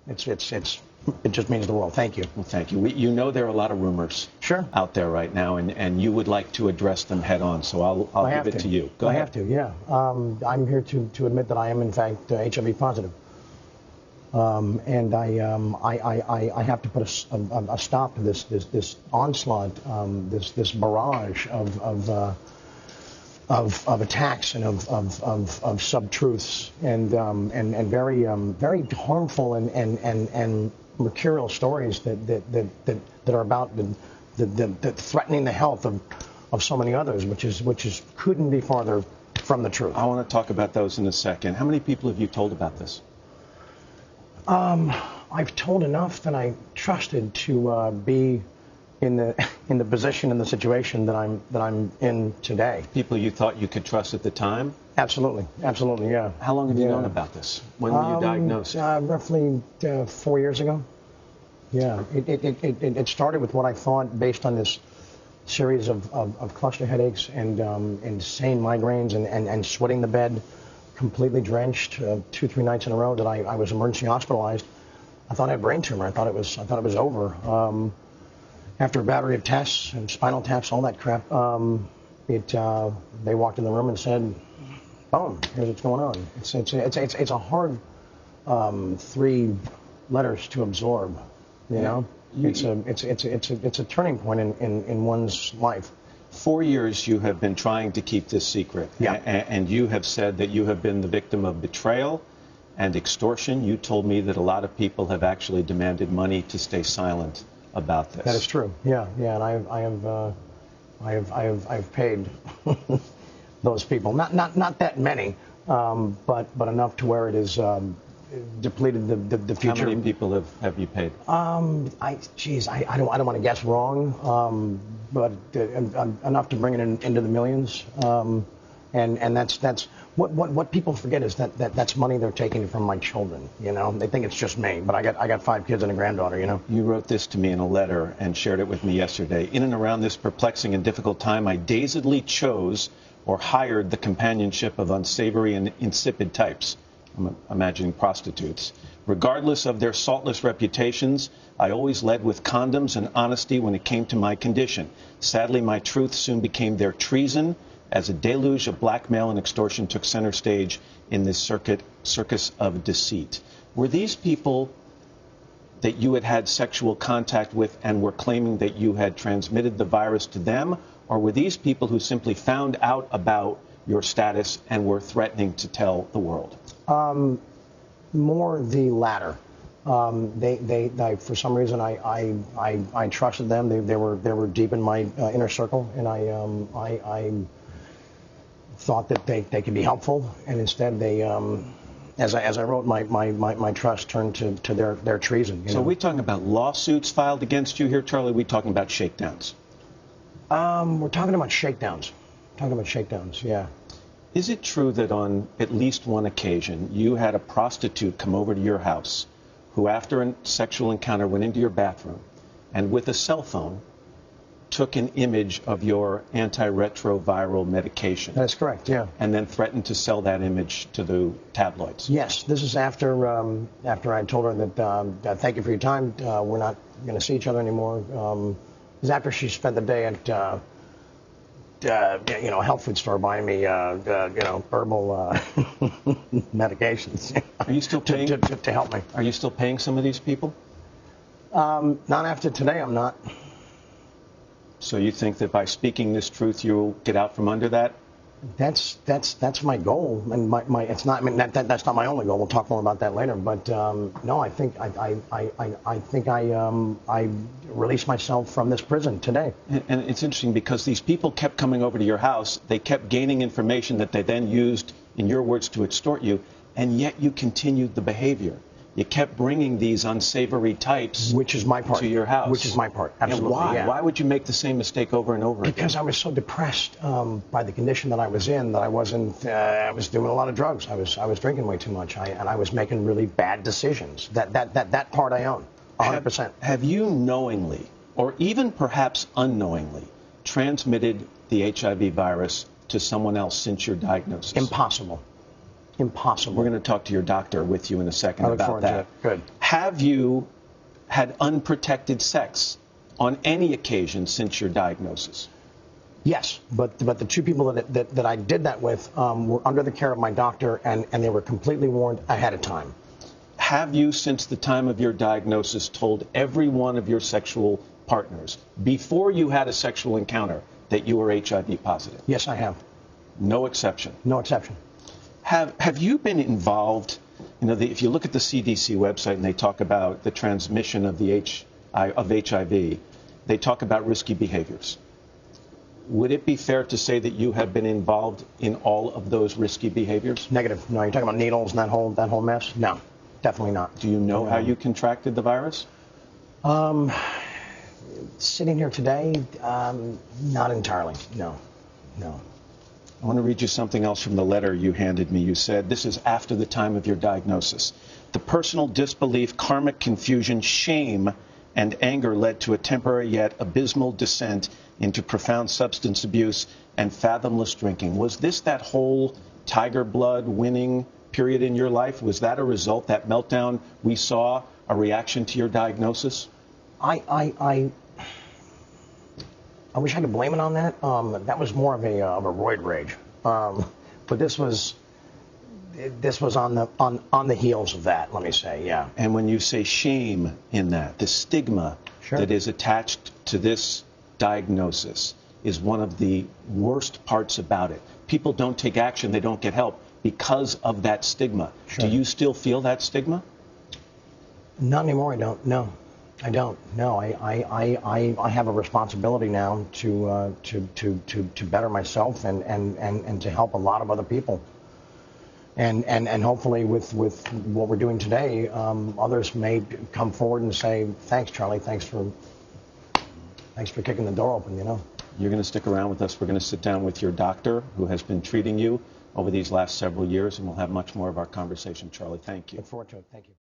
It just means the world. Thank you. Well, thank you. You know there are a lot of rumors Sure. out there right now, and you would like to address them head on, so I'll give it to you. Go ahead. I have to, yeah. I'm here to admit that I am, in fact, HIV positive. And I have to put a stop to this onslaught, this barrage of attacks and of sub-truths and very harmful and mercurial stories that are about the threatening the health of so many others, which couldn't be farther from the truth. I want to talk about those in a second. How many people have you told about this? I've told enough that I trusted to be in the position and the situation that I'm in today. People you thought you could trust at the time? Absolutely, yeah. How long have you known about this? When were you diagnosed? Roughly 4 years ago. Yeah, it started with what I thought, based on this series of cluster headaches and insane migraines and sweating the bed, completely drenched 2-3 nights in a row, that I was emergency hospitalized. I thought I had a brain tumor. I thought it was over. After a battery of tests and spinal taps, all that crap, they walked in the room and said, "Boom, here's what's going on." It's a hard 3 letters to absorb. You know, it's a turning point in one's life. 4 years you have been trying to keep this secret. Yeah. And you have said that you have been the victim of betrayal and extortion. You told me that a lot of people have actually demanded money to stay silent about this. That is true. Yeah, and I have paid those people. Not that many, but enough to where it has depleted the future. How many people have you paid? I don't want to guess wrong, but enough to bring it into the millions. And that's what people forget, is that's money they're taking from my children. You know, they think it's just me, but I got 5 kids and a granddaughter. You know. You wrote this to me in a letter and shared it with me yesterday. In and around this perplexing and difficult time, I dazedly chose or hired the companionship of unsavory and insipid types. I'm imagining prostitutes. Regardless of their saltless reputations, I always led with condoms and honesty when it came to my condition. Sadly, my truth soon became their treason, as a deluge of blackmail and extortion took center stage in this circus of deceit. Were these people that you had sexual contact with and were claiming that you had transmitted the virus to them, or were these people who simply found out about your status and were threatening to tell the world? More the latter. They for some reason I trusted them. They were deep in my inner circle, and I thought that they could be helpful, and instead they, as I wrote, my trust turned to their treason. So are we talking about lawsuits filed against you here, Charlie? Are we talking about shakedowns? We're talking about shakedowns. Yeah. Is it true that on at least one occasion you had a prostitute come over to your house who, after a sexual encounter, went into your bathroom and with a cell phone took an image of your antiretroviral medication? That's correct, yeah. And then threatened to sell that image to the tabloids? Yes, this is after I told her that thank you for your time, we're not going to see each other anymore. It was after she spent the day at a health food store buying me, herbal medications. Are you still paying to help me? Are you still paying some of these people? Not after today. I'm not. So you think that by speaking this truth, you'll get out from under that? That's my goal, and it's not. I mean, that's not my only goal. We'll talk more about that later. But no, I think I released myself from this prison today. And it's interesting because these people kept coming over to your house. They kept gaining information that they then used, in your words, to extort you, and yet you continued the behavior. You kept bringing these unsavory types, which is my part, to your house. Which is my part, absolutely. And why? Yeah. Why would you make the same mistake over and over again? Because I was so depressed by the condition that I was in, that I wasn't. I was doing a lot of drugs. I was drinking way too much, and I was making really bad decisions. That part I own, 100%. Have you knowingly, or even perhaps unknowingly, transmitted the HIV virus to someone else since your diagnosis? Impossible. Impossible. We're going to talk to your doctor with you in a second I look about forward to that. it. Good. Have you had unprotected sex on any occasion since your diagnosis? Yes, but the two people that I did that with were under the care of my doctor, and they were completely warned ahead of time. Have you, since the time of your diagnosis, told every one of your sexual partners before you had a sexual encounter that you were HIV positive? Yes, I have. No exception. No exception. Have you been involved? You know, if you look at the CDC website and they talk about the transmission of HIV, they talk about risky behaviors. Would it be fair to say that you have been involved in all of those risky behaviors? Negative. No, you're talking about needles and that whole mess? No, definitely not. Do you know how you contracted the virus? Sitting here today, not entirely. No. I want to read you something else from the letter you handed me. You said, this is after the time of your diagnosis. The personal disbelief, karmic confusion, shame, and anger led to a temporary yet abysmal descent into profound substance abuse and fathomless drinking. Was this that whole tiger blood winning period in your life? Was that a result, that meltdown we saw, a reaction to your diagnosis? I wish I could blame it on that. That was more of a roid rage. But this was on the heels of that, let me say, yeah. And when you say shame in that, the stigma that is attached to this diagnosis is one of the worst parts about it. People don't take action, they don't get help because of that stigma. Do you still feel that stigma? Not anymore, I don't, no. I don't. No, I have a responsibility now to better myself and to help a lot of other people. And hopefully with what we're doing today, others may come forward and say, thanks, Charlie, thanks for kicking the door open, you know. You're going to stick around with us. We're going to sit down with your doctor who has been treating you over these last several years, and we'll have much more of our conversation. Charlie, thank you. Look forward to it. Thank you.